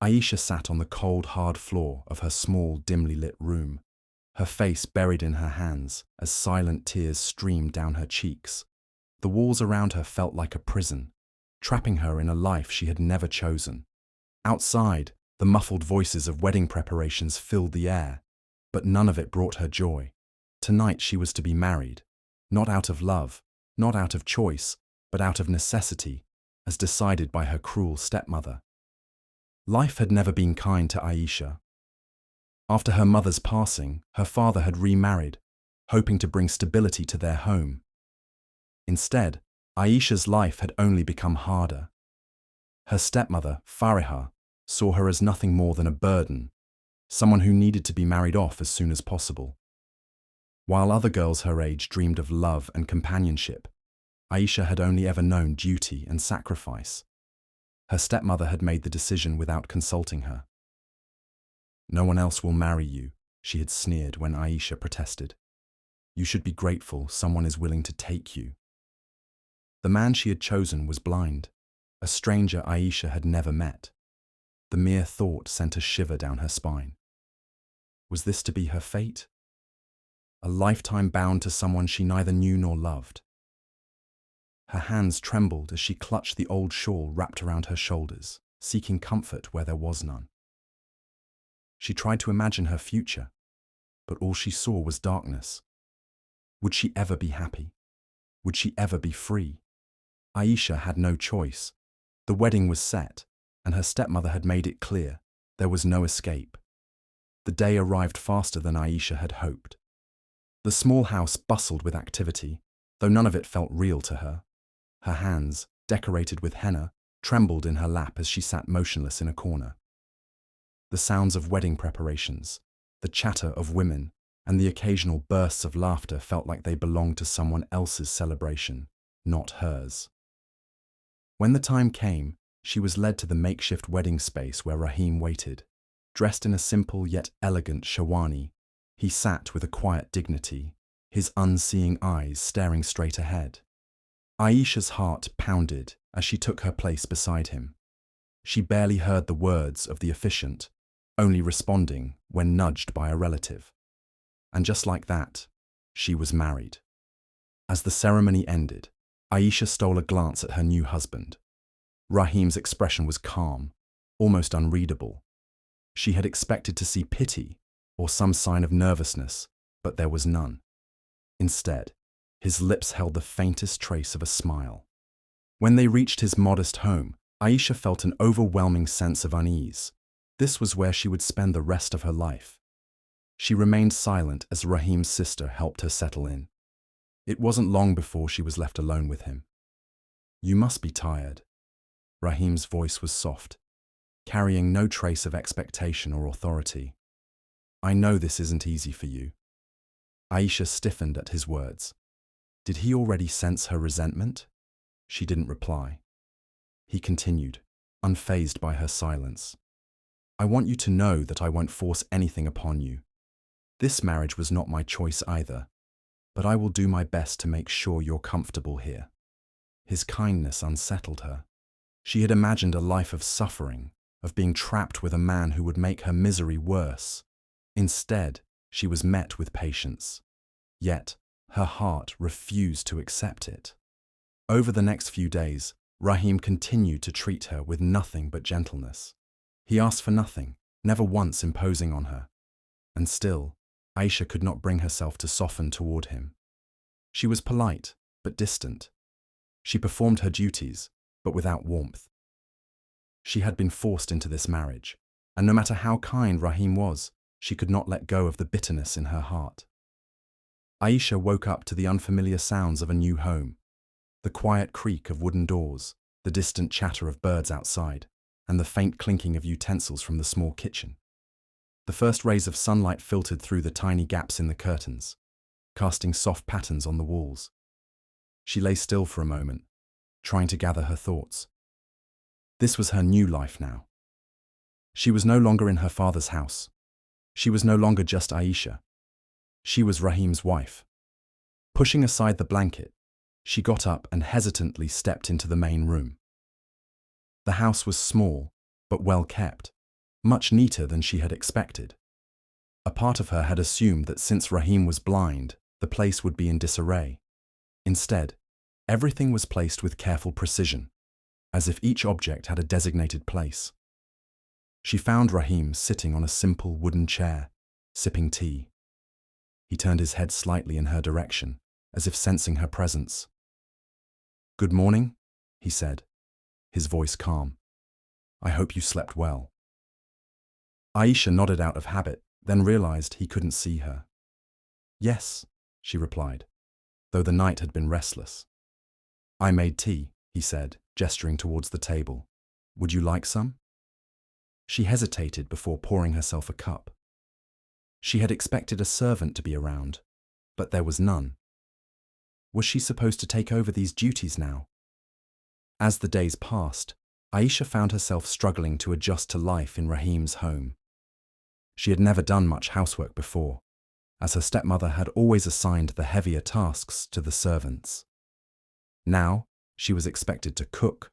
Aisha sat on the cold, hard floor of her small, dimly lit room, her face buried in her hands as silent tears streamed down her cheeks. The walls around her felt like a prison, trapping her in a life she had never chosen. Outside, the muffled voices of wedding preparations filled the air, but none of it brought her joy. Tonight she was to be married, not out of love, not out of choice, but out of necessity, as decided by her cruel stepmother. Life had never been kind to Aisha. After her mother's passing, her father had remarried, hoping to bring stability to their home. Instead, Aisha's life had only become harder. Her stepmother, Fariha, saw her as nothing more than a burden, someone who needed to be married off as soon as possible. While other girls her age dreamed of love and companionship, Aisha had only ever known duty and sacrifice. Her stepmother had made the decision without consulting her. "No one else will marry you," she had sneered when Aisha protested. "You should be grateful someone is willing to take you." The man she had chosen was blind, a stranger Aisha had never met. The mere thought sent a shiver down her spine. Was this to be her fate? A lifetime bound to someone she neither knew nor loved. Her hands trembled as she clutched the old shawl wrapped around her shoulders, seeking comfort where there was none. She tried to imagine her future, but all she saw was darkness. Would she ever be happy? Would she ever be free? Aisha had no choice. The wedding was set, and her stepmother had made it clear there was no escape. The day arrived faster than Aisha had hoped. The small house bustled with activity, though none of it felt real to her. Her hands, decorated with henna, trembled in her lap as she sat motionless in a corner. The sounds of wedding preparations, the chatter of women, and the occasional bursts of laughter felt like they belonged to someone else's celebration, not hers. When the time came, she was led to the makeshift wedding space where Rahim waited. Dressed in a simple yet elegant shawani, he sat with a quiet dignity, his unseeing eyes staring straight ahead. Aisha's heart pounded as she took her place beside him. She barely heard the words of the officiant, only responding when nudged by a relative. And just like that, she was married. As the ceremony ended, Aisha stole a glance at her new husband. Rahim's expression was calm, almost unreadable. She had expected to see pity or some sign of nervousness, but there was none. Instead, his lips held the faintest trace of a smile. When they reached his modest home, Aisha felt an overwhelming sense of unease. This was where she would spend the rest of her life. She remained silent as Rahim's sister helped her settle in. It wasn't long before she was left alone with him. "You must be tired." Rahim's voice was soft, carrying no trace of expectation or authority. "I know this isn't easy for you." Aisha stiffened at his words. Did he already sense her resentment? She didn't reply. He continued, unfazed by her silence. "I want you to know that I won't force anything upon you. This marriage was not my choice either, but I will do my best to make sure you're comfortable here." His kindness unsettled her. She had imagined a life of suffering, of being trapped with a man who would make her misery worse. Instead, she was met with patience. Yet, her heart refused to accept it. Over the next few days, Rahim continued to treat her with nothing but gentleness. He asked for nothing, never once imposing on her. And still, Aisha could not bring herself to soften toward him. She was polite, but distant. She performed her duties, but without warmth. She had been forced into this marriage, and no matter how kind Rahim was, she could not let go of the bitterness in her heart. Aisha woke up to the unfamiliar sounds of a new home. The quiet creak of wooden doors, the distant chatter of birds outside, and the faint clinking of utensils from the small kitchen. The first rays of sunlight filtered through the tiny gaps in the curtains, casting soft patterns on the walls. She lay still for a moment, trying to gather her thoughts. This was her new life now. She was no longer in her father's house. She was no longer just Aisha. She was Rahim's wife. Pushing aside the blanket, she got up and hesitantly stepped into the main room. The house was small, but well kept, much neater than she had expected. A part of her had assumed that since Rahim was blind, the place would be in disarray. Instead, everything was placed with careful precision, as if each object had a designated place. She found Rahim sitting on a simple wooden chair, sipping tea. He turned his head slightly in her direction, as if sensing her presence. "Good morning," he said, his voice calm. "I hope you slept well." Aisha nodded out of habit, then realized he couldn't see her. "Yes," she replied, though the night had been restless. "I made tea," he said, gesturing towards the table. "Would you like some?" She hesitated before pouring herself a cup. She had expected a servant to be around, but there was none. Was she supposed to take over these duties now? As the days passed, Aisha found herself struggling to adjust to life in Rahim's home. She had never done much housework before, as her stepmother had always assigned the heavier tasks to the servants. Now, she was expected to cook,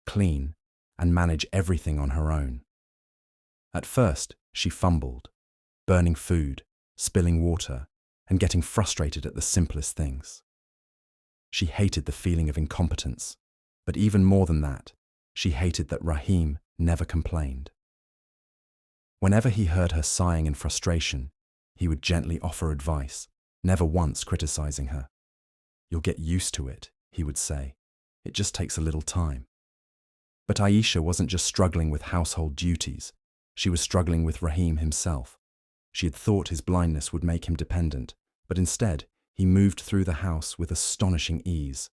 clean, and manage everything on her own. At first, she fumbled, burning food, spilling water, and getting frustrated at the simplest things. She hated the feeling of incompetence, but even more than that, she hated that Rahim never complained. Whenever he heard her sighing in frustration, he would gently offer advice, never once criticizing her. "You'll get used to it," he would say. "It just takes a little time." But Aisha wasn't just struggling with household duties, she was struggling with Rahim himself. She had thought his blindness would make him dependent, but instead, he moved through the house with astonishing ease.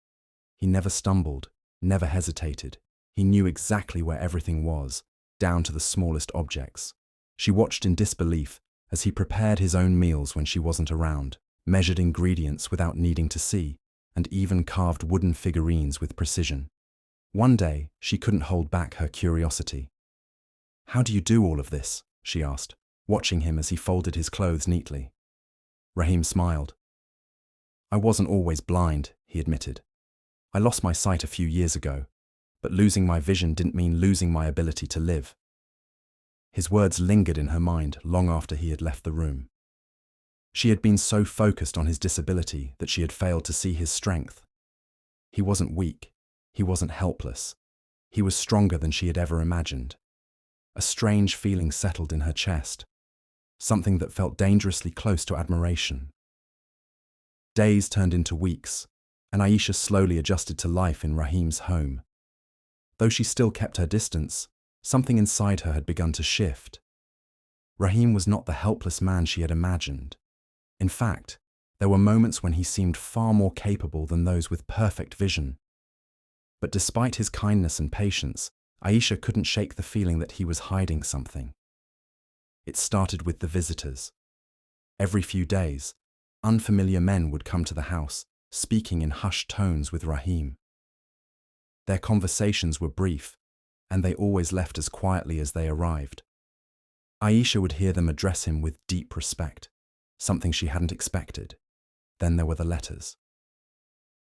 He never stumbled, never hesitated. He knew exactly where everything was, down to the smallest objects. She watched in disbelief as he prepared his own meals when she wasn't around, measured ingredients without needing to see, and even carved wooden figurines with precision. One day, she couldn't hold back her curiosity. "How do you do all of this?" she asked, watching him as he folded his clothes neatly. Rahim smiled. "I wasn't always blind," he admitted. "I lost my sight a few years ago, but losing my vision didn't mean losing my ability to live." His words lingered in her mind long after he had left the room. She had been so focused on his disability that she had failed to see his strength. He wasn't weak. He wasn't helpless. He was stronger than she had ever imagined. A strange feeling settled in her chest, something that felt dangerously close to admiration. Days turned into weeks, and Aisha slowly adjusted to life in Rahim's home. Though she still kept her distance, something inside her had begun to shift. Rahim was not the helpless man she had imagined. In fact, there were moments when he seemed far more capable than those with perfect vision. But despite his kindness and patience, Aisha couldn't shake the feeling that he was hiding something. It started with the visitors. Every few days, unfamiliar men would come to the house, speaking in hushed tones with Rahim. Their conversations were brief, and they always left as quietly as they arrived. Aisha would hear them address him with deep respect, something she hadn't expected. Then there were the letters.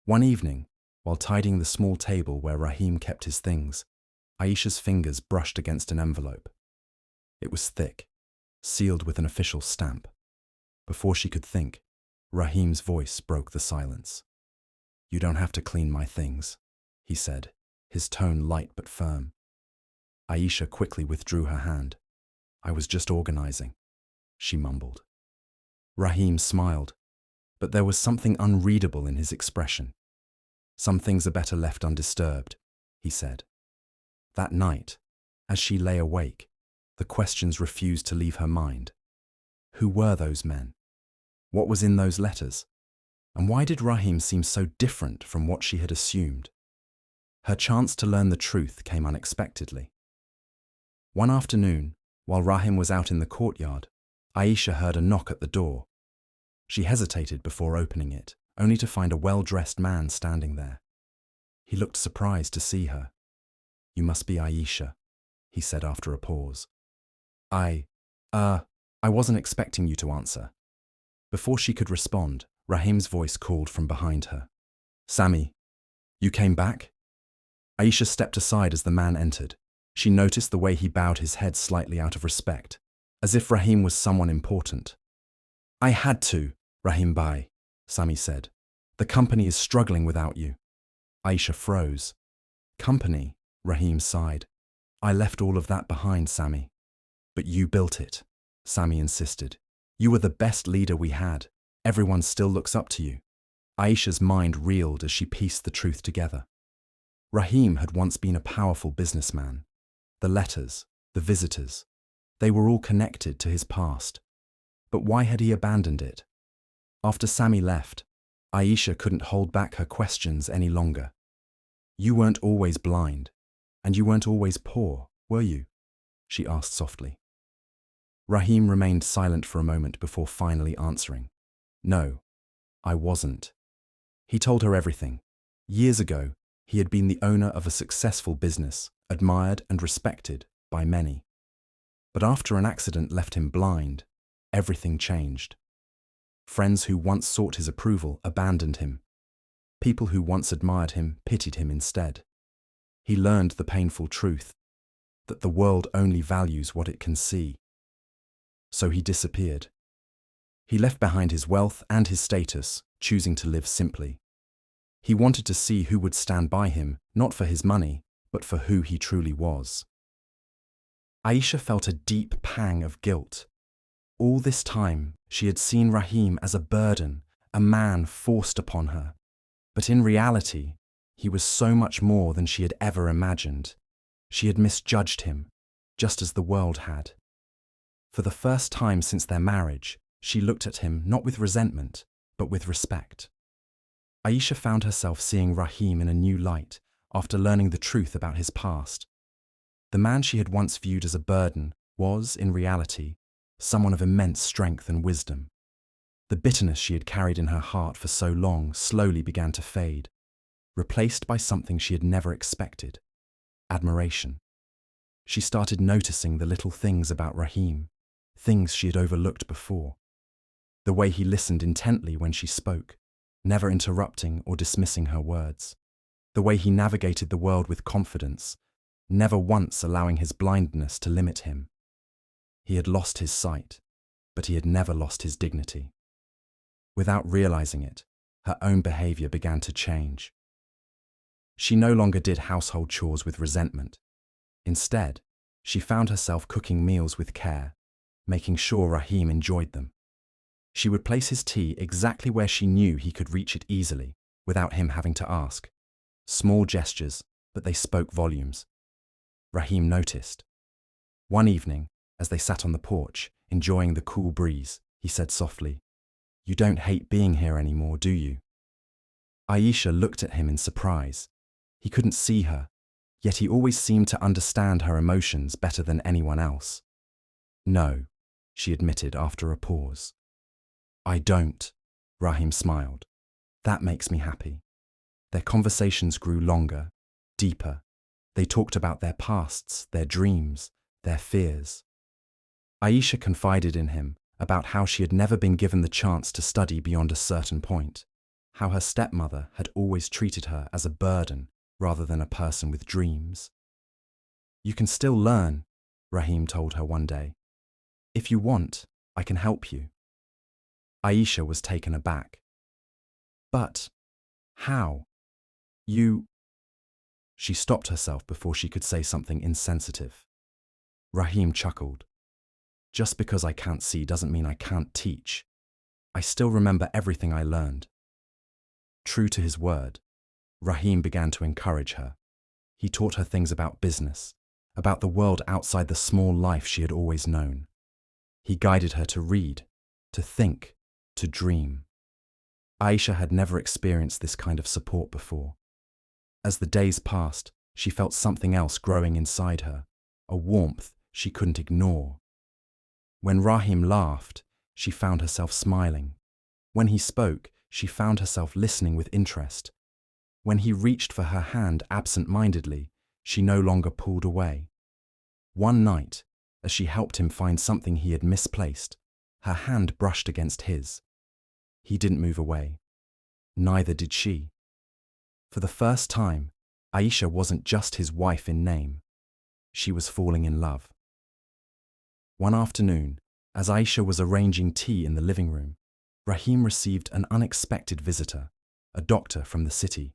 One evening, while tidying the small table where Rahim kept his things, Aisha's fingers brushed against an envelope. It was thick, sealed with an official stamp. Before she could think, Rahim's voice broke the silence. "You don't have to clean my things," he said, his tone light but firm. Aisha quickly withdrew her hand. "I was just organizing," she mumbled. Rahim smiled, but there was something unreadable in his expression. "Some things are better left undisturbed," he said. That night, as she lay awake, the questions refused to leave her mind. Who were those men? What was in those letters? And why did Rahim seem so different from what she had assumed? Her chance to learn the truth came unexpectedly. One afternoon, while Rahim was out in the courtyard, Aisha heard a knock at the door. She hesitated before opening it, only to find a well-dressed man standing there. He looked surprised to see her. "You must be Aisha," he said after a pause. I wasn't expecting you to answer." Before she could respond, Rahim's voice called from behind her. "Sammy, you came back?" Aisha stepped aside as the man entered, She noticed the way he bowed his head slightly out of respect, as if Rahim was someone important. "I had to, Rahim Bhai," Sami said. "The company is struggling without you." Aisha froze. "Company?" Rahim sighed. "I left all of that behind, Sami." "But you built it," Sami insisted. "You were the best leader we had. Everyone still looks up to you." Aisha's mind reeled as she pieced the truth together. Rahim had once been a powerful businessman. The letters, the visitors, they were all connected to his past. But why had he abandoned it? After Sami left, Aisha couldn't hold back her questions any longer. "You weren't always blind, and you weren't always poor, were you?" she asked softly. Rahim remained silent for a moment before finally answering. "No, I wasn't." He told her everything. Years ago, he had been the owner of a successful business, admired and respected by many. But after an accident left him blind, everything changed. Friends who once sought his approval abandoned him. People who once admired him pitied him instead. He learned the painful truth that the world only values what it can see. So he disappeared. He left behind his wealth and his status, choosing to live simply. He wanted to see who would stand by him, not for his money, but for who he truly was. Aisha felt a deep pang of guilt. All this time, she had seen Rahim as a burden, a man forced upon her. But in reality, he was so much more than she had ever imagined. She had misjudged him, just as the world had. For the first time since their marriage, she looked at him not with resentment, but with respect. Aisha found herself seeing Rahim in a new light after learning the truth about his past. The man she had once viewed as a burden was, in reality, someone of immense strength and wisdom. The bitterness she had carried in her heart for so long slowly began to fade, replaced by something she had never expected: admiration. She started noticing the little things about Rahim, things she had overlooked before. The way he listened intently when she spoke, never interrupting or dismissing her words. The way he navigated the world with confidence, never once allowing his blindness to limit him. He had lost his sight, but he had never lost his dignity. Without realizing it, her own behavior began to change. She no longer did household chores with resentment. Instead, she found herself cooking meals with care, making sure Rahim enjoyed them. She would place his tea exactly where she knew he could reach it easily, without him having to ask. Small gestures, but they spoke volumes. Rahim noticed. One evening, as they sat on the porch, enjoying the cool breeze, he said softly, "You don't hate being here anymore, do you?" Aisha looked at him in surprise. He couldn't see her, yet he always seemed to understand her emotions better than anyone else. "No," she admitted after a pause. "I don't," Rahim smiled. "That makes me happy." Their conversations grew longer, deeper. They talked about their pasts, their dreams, their fears. Aisha confided in him about how she had never been given the chance to study beyond a certain point, how her stepmother had always treated her as a burden rather than a person with dreams. "You can still learn," Rahim told her one day. "If you want, I can help you." Aisha was taken aback. "But how? You—" She stopped herself before she could say something insensitive. Rahim chuckled. "Just because I can't see doesn't mean I can't teach. I still remember everything I learned." True to his word, Rahim began to encourage her. He taught her things about business, about the world outside the small life she had always known. He guided her to read, to think, to dream. Aisha had never experienced this kind of support before. As the days passed, she felt something else growing inside her, a warmth she couldn't ignore. When Rahim laughed, she found herself smiling. When he spoke, she found herself listening with interest. When he reached for her hand absent-mindedly, she no longer pulled away. One night, as she helped him find something he had misplaced, her hand brushed against his. He didn't move away. Neither did she. For the first time, Aisha wasn't just his wife in name. She was falling in love. One afternoon, as Aisha was arranging tea in the living room, Rahim received an unexpected visitor, a doctor from the city.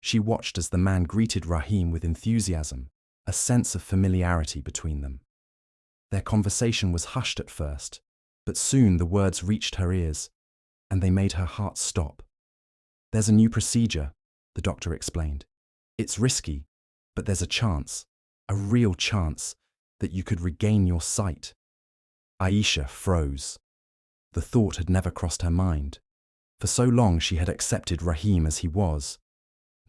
She watched as the man greeted Rahim with enthusiasm, a sense of familiarity between them. Their conversation was hushed at first, but soon the words reached her ears, and they made her heart stop. "There's a new procedure," the doctor explained. "It's risky, but there's a chance, a real chance, that you could regain your sight." Aisha froze. The thought had never crossed her mind. For so long she had accepted Rahim as he was,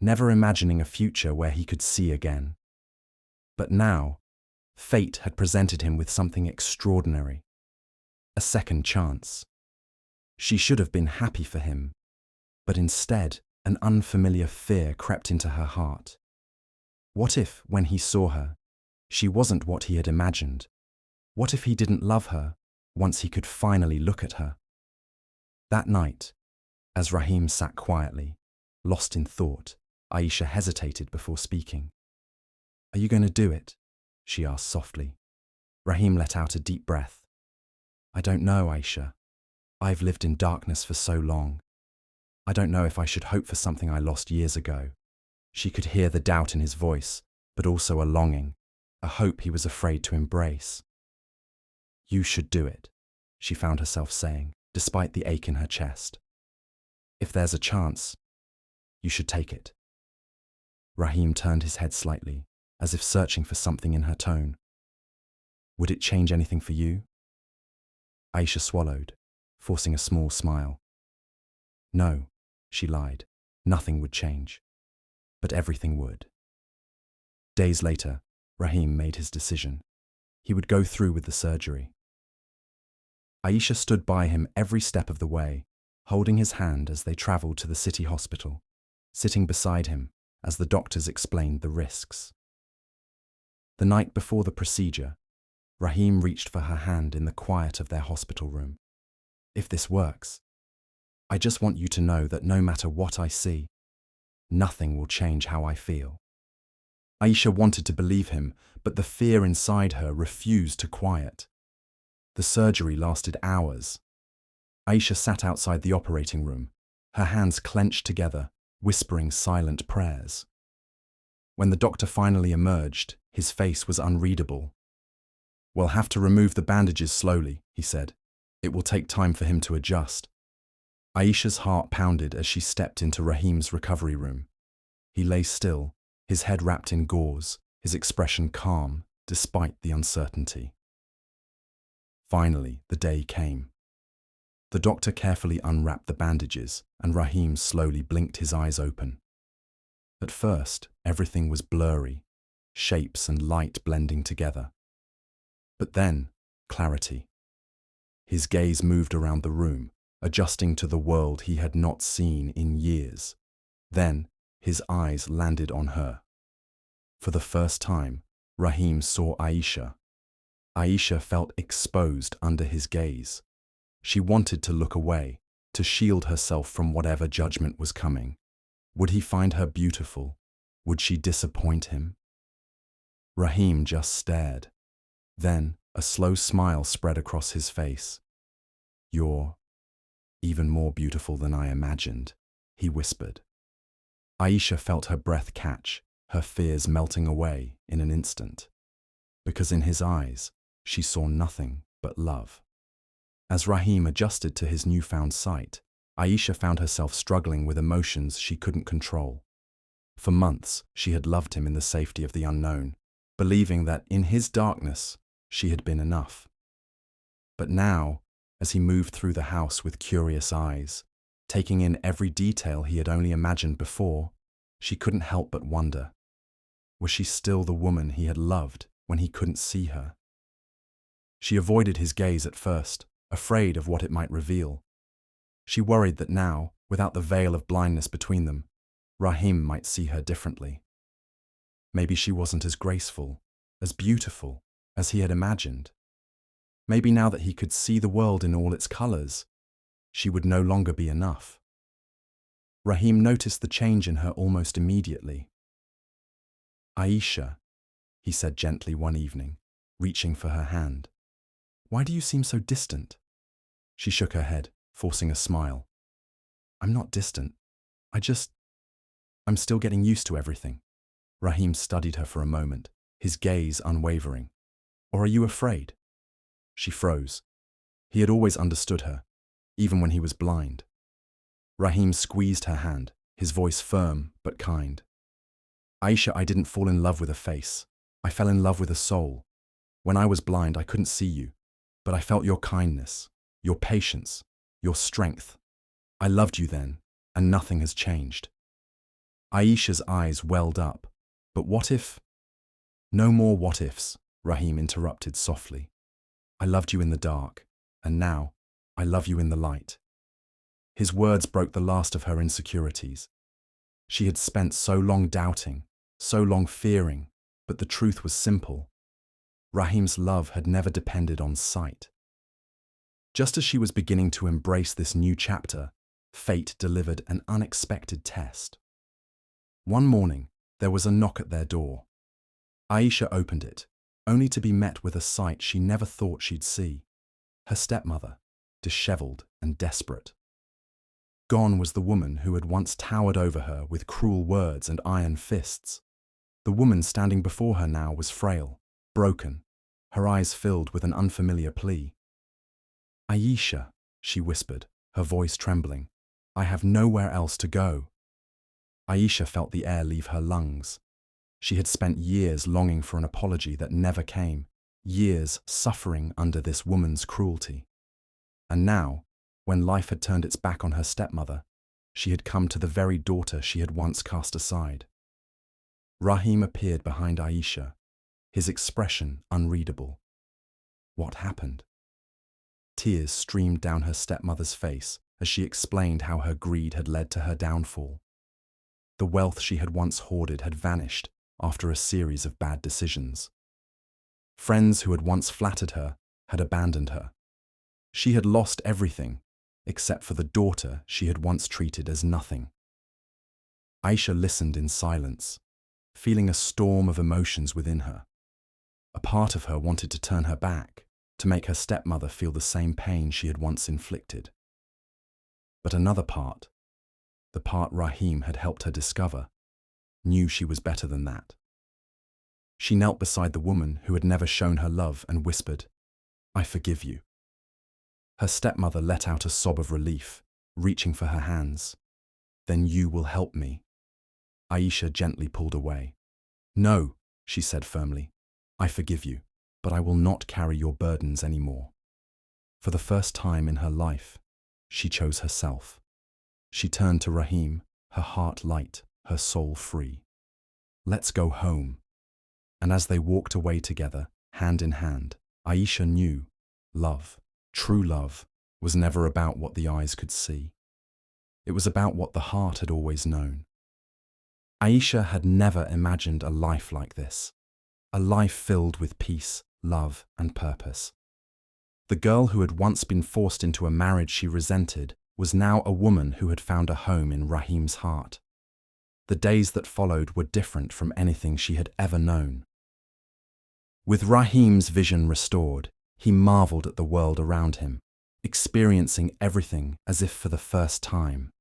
never imagining a future where he could see again. But now, fate had presented him with something extraordinary. A second chance. She should have been happy for him, but instead, an unfamiliar fear crept into her heart. What if, when he saw her, she wasn't what he had imagined? What if he didn't love her once he could finally look at her? That night, as Rahim sat quietly, lost in thought, Aisha hesitated before speaking. "Are you going to do it?" she asked softly. Rahim let out a deep breath. "I don't know, Aisha. I've lived in darkness for so long. I don't know if I should hope for something I lost years ago." She could hear the doubt in his voice, but also a longing, a hope he was afraid to embrace. "You should do it," she found herself saying, despite the ache in her chest. "If there's a chance, you should take it." Rahim turned his head slightly, as if searching for something in her tone. "Would it change anything for you?" Aisha swallowed, forcing a small smile. "No," she lied, "nothing would change. But everything would." Days later, Rahim made his decision. He would go through with the surgery. Aisha stood by him every step of the way, holding his hand as they travelled to the city hospital, sitting beside him as the doctors explained the risks. The night before the procedure, Rahim reached for her hand in the quiet of their hospital room. "If this works, I just want you to know that no matter what I see, nothing will change how I feel." Aisha wanted to believe him, but the fear inside her refused to quiet. The surgery lasted hours. Aisha sat outside the operating room, her hands clenched together, whispering silent prayers. When the doctor finally emerged, his face was unreadable. "We'll have to remove the bandages slowly," he said. "It will take time for him to adjust." Aisha's heart pounded as she stepped into Rahim's recovery room. He lay still, his head wrapped in gauze, his expression calm, despite the uncertainty. Finally, the day came. The doctor carefully unwrapped the bandages, and Rahim slowly blinked his eyes open. At first, everything was blurry, shapes and light blending together. But then, clarity. His gaze moved around the room, adjusting to the world he had not seen in years. Then, his eyes landed on her. For the first time, Rahim saw Aisha. Aisha felt exposed under his gaze. She wanted to look away, to shield herself from whatever judgment was coming. Would he find her beautiful? Would she disappoint him? Rahim just stared. Then, a slow smile spread across his face. "You're even more beautiful than I imagined," he whispered. Aisha felt her breath catch, her fears melting away in an instant. Because in his eyes, she saw nothing but love. As Rahim adjusted to his newfound sight, Aisha found herself struggling with emotions she couldn't control. For months, she had loved him in the safety of the unknown, believing that in his darkness, she had been enough. But now, as he moved through the house with curious eyes, taking in every detail he had only imagined before, she couldn't help but wonder. Was she still the woman he had loved when he couldn't see her? She avoided his gaze at first, afraid of what it might reveal. She worried that now, without the veil of blindness between them, Rahim might see her differently. Maybe she wasn't as graceful, as beautiful, as he had imagined. Maybe now that he could see the world in all its colors, she would no longer be enough. Rahim noticed the change in her almost immediately. "Aisha," he said gently one evening, reaching for her hand. Why do you seem so distant? She shook her head, forcing a smile. I'm not distant. I'm still getting used to everything. Rahim studied her for a moment, his gaze unwavering. Or are you afraid? She froze. He had always understood her, even when he was blind. Rahim squeezed her hand, his voice firm but kind. Aisha, I didn't fall in love with a face. I fell in love with a soul. When I was blind, I couldn't see you, but I felt your kindness, your patience, your strength. I loved you then, and nothing has changed. Aisha's eyes welled up. But what if? No more what ifs, Rahim interrupted softly. I loved you in the dark, and now I love you in the light. His words broke the last of her insecurities. She had spent so long doubting, so long fearing, but the truth was simple. Rahim's love had never depended on sight. Just as she was beginning to embrace this new chapter, fate delivered an unexpected test. One morning, there was a knock at their door. Aisha opened it, only to be met with a sight she never thought she'd see. Her stepmother, disheveled and desperate. Gone was the woman who had once towered over her with cruel words and iron fists. The woman standing before her now was frail, broken, her eyes filled with an unfamiliar plea. Aisha, she whispered, her voice trembling, I have nowhere else to go. Aisha felt the air leave her lungs. She had spent years longing for an apology that never came, years suffering under this woman's cruelty. And now, when life had turned its back on her stepmother, she had come to the very daughter she had once cast aside. Rahim appeared behind Aisha, his expression unreadable. What happened? Tears streamed down her stepmother's face as she explained how her greed had led to her downfall. The wealth she had once hoarded had vanished after a series of bad decisions. Friends who had once flattered her had abandoned her. She had lost everything, except for the daughter she had once treated as nothing. Aisha listened in silence, feeling a storm of emotions within her. A part of her wanted to turn her back, to make her stepmother feel the same pain she had once inflicted. But another part, the part Rahim had helped her discover, knew she was better than that. She knelt beside the woman who had never shown her love and whispered, I forgive you. Her stepmother let out a sob of relief, reaching for her hands. Then you will help me. Aisha gently pulled away. No, she said firmly, I forgive you, but I will not carry your burdens anymore. For the first time in her life, she chose herself. She turned to Rahim, her heart light, her soul free. Let's go home. And as they walked away together, hand in hand, Aisha knew love, true love, was never about what the eyes could see. It was about what the heart had always known. Aisha had never imagined a life like this, a life filled with peace, love, and purpose. The girl who had once been forced into a marriage she resented was now a woman who had found a home in Rahim's heart. The days that followed were different from anything she had ever known. With Rahim's vision restored, he marveled at the world around him, experiencing everything as if for the first time.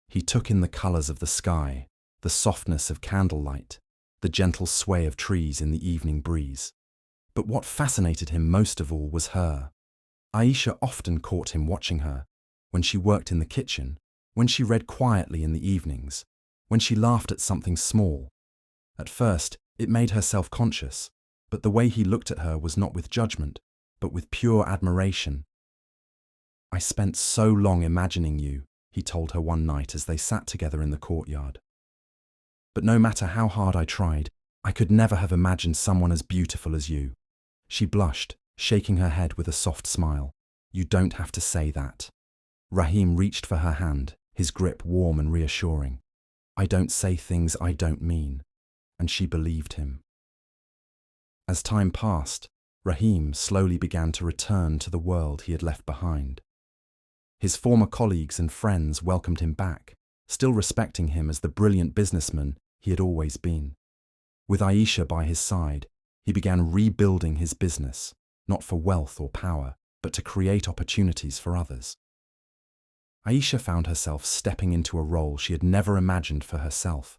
He took in the colors of the sky, the softness of candlelight, the gentle sway of trees in the evening breeze. But what fascinated him most of all was her. Aisha often caught him watching her, when she worked in the kitchen, when she read quietly in the evenings, when she laughed at something small. At first, it made her self-conscious, but the way he looked at her was not with judgment, but with pure admiration. I spent so long imagining you, he told her one night as they sat together in the courtyard. But no matter how hard I tried, I could never have imagined someone as beautiful as you. She blushed, shaking her head with a soft smile. You don't have to say that. Rahim reached for her hand, his grip warm and reassuring. I don't say things I don't mean. And she believed him. As time passed, Rahim slowly began to return to the world he had left behind. His former colleagues and friends welcomed him back, still respecting him as the brilliant businessman he had always been. With Aisha by his side, he began rebuilding his business, not for wealth or power, but to create opportunities for others. Aisha found herself stepping into a role she had never imagined for herself.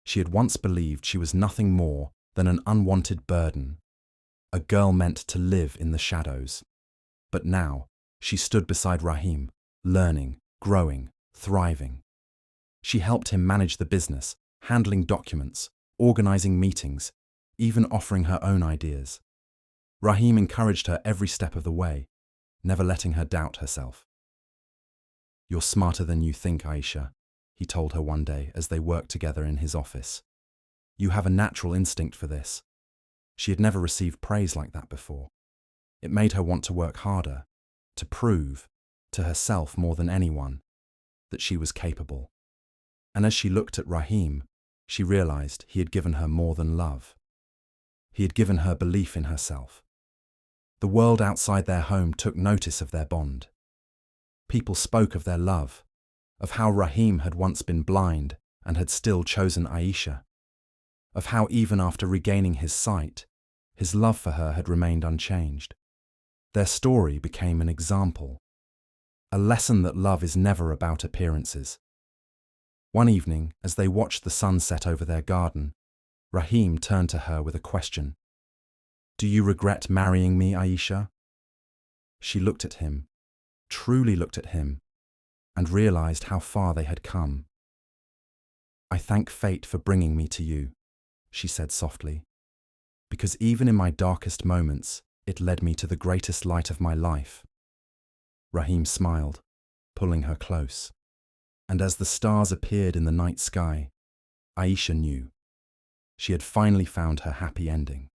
She had once believed she was nothing more than an unwanted burden, a girl meant to live in the shadows. But now, she stood beside Rahim, learning, growing, thriving. She helped him manage the business, handling documents, organizing meetings, even offering her own ideas. Rahim encouraged her every step of the way, never letting her doubt herself. "You're smarter than you think, Aisha," he told her one day as they worked together in his office. "You have a natural instinct for this." She had never received praise like that before. It made her want to work harder, to prove, to herself more than anyone, that she was capable. And as she looked at Rahim, she realized he had given her more than love. He had given her belief in herself. The world outside their home took notice of their bond. People spoke of their love, of how Rahim had once been blind and had still chosen Aisha, of how even after regaining his sight, his love for her had remained unchanged. Their story became an example, a lesson that love is never about appearances. One evening, as they watched the sun set over their garden, Rahim turned to her with a question. "Do you regret marrying me, Aisha?" She looked at him, truly looked at him, and realized how far they had come. "I thank fate for bringing me to you," she said softly, "because even in my darkest moments, it led me to the greatest light of my life." Rahim smiled, pulling her close, and as the stars appeared in the night sky, Aisha knew. She had finally found her happy ending.